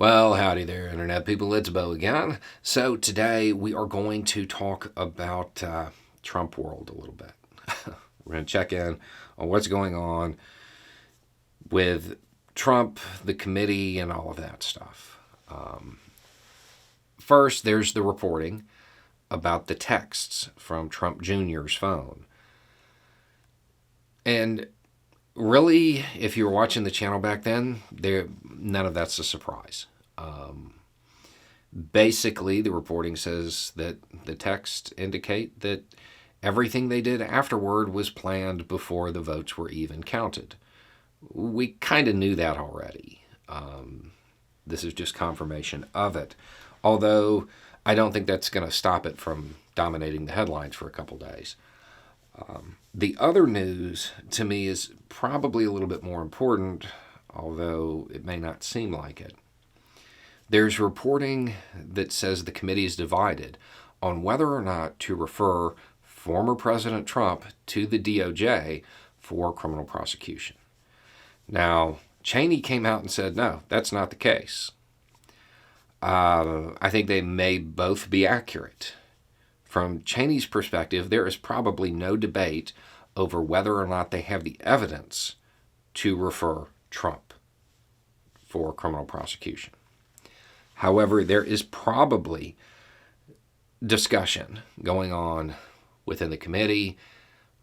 Well, howdy there, Internet people. It's Bo again. So, today we are going to talk about Trump world a little bit. We're going to check in on what's going on with Trump, the committee, and all of that stuff. First, there's the reporting about the texts from Trump Jr.'s phone. And really, if you were watching the channel back then, none of that's a surprise. Basically, the reporting says that the texts indicate that everything they did afterward was planned before the votes were even counted. We kind of knew that already. This is just confirmation of it. Although, I don't think that's going to stop it from dominating the headlines for a couple days. The other news, to me, is probably a little bit more important, although it may not seem like it. There's reporting that says the committee is divided on whether or not to refer former President Trump to the DOJ for criminal prosecution. Now, Cheney came out and said, no, that's not the case. I think they may both be accurate. From Cheney's perspective, there is probably no debate over whether or not they have the evidence to refer Trump for criminal prosecution. However, there is probably discussion going on within the committee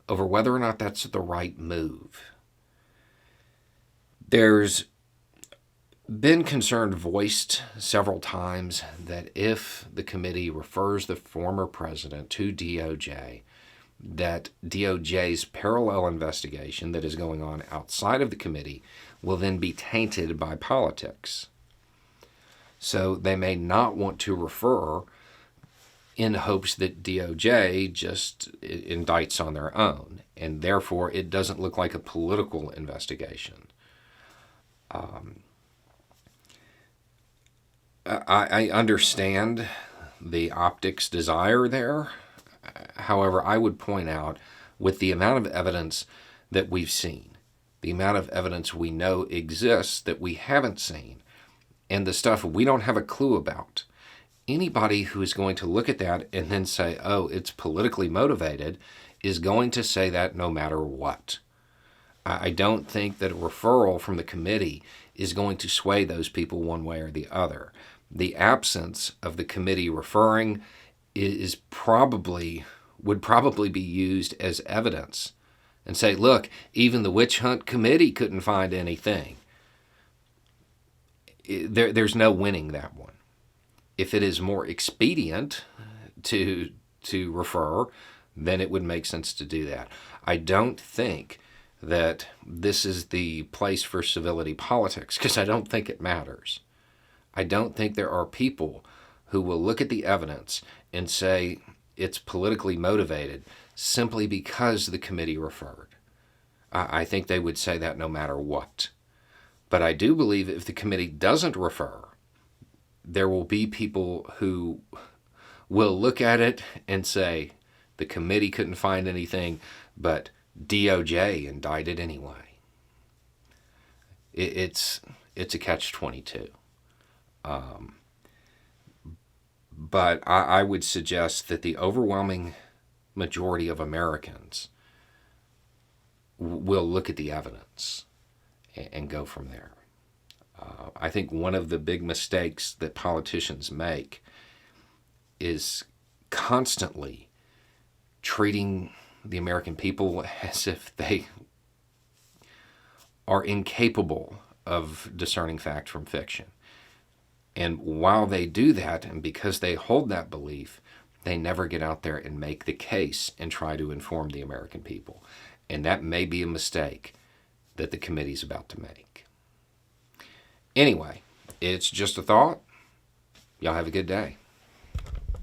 over whether or not that's the right move. There's been concern voiced several times that if the committee refers the former president to DOJ, that DOJ's parallel investigation that is going on outside of the committee will then be tainted by politics. So they may not want to refer in hopes that DOJ just indicts on their own, and therefore it doesn't look like a political investigation. I understand the optics desire there. However, I would point out, with the amount of evidence that we've seen, the amount of evidence we know exists that we haven't seen, and the stuff we don't have a clue about, anybody who is going to look at that and then say, oh, it's politically motivated, is going to say that no matter what. I don't think that a referral from the committee is going to sway those people one way or the other. The absence of the committee referring would probably be used as evidence and say, look, even the witch hunt committee couldn't find anything. There's no winning that one. If it is more expedient to refer, then it would make sense to do that. I don't think that this is the place for civility politics, because I don't think it matters. I don't think there are people who will look at the evidence and say it's politically motivated simply because the committee referred. I think they would say that no matter what. But I do believe if the committee doesn't refer, there will be people who will look at it and say the committee couldn't find anything, but DOJ indicted anyway. It's a catch-22. But I would suggest that the overwhelming majority of Americans will look at the evidence and go from there. I think one of the big mistakes that politicians make is constantly treating the American people as if they are incapable of discerning fact from fiction. And while they do that, and because they hold that belief, they never get out there and make the case and try to inform the American people. And that may be a mistake that the committee's about to make. Anyway, it's just a thought. Y'all have a good day.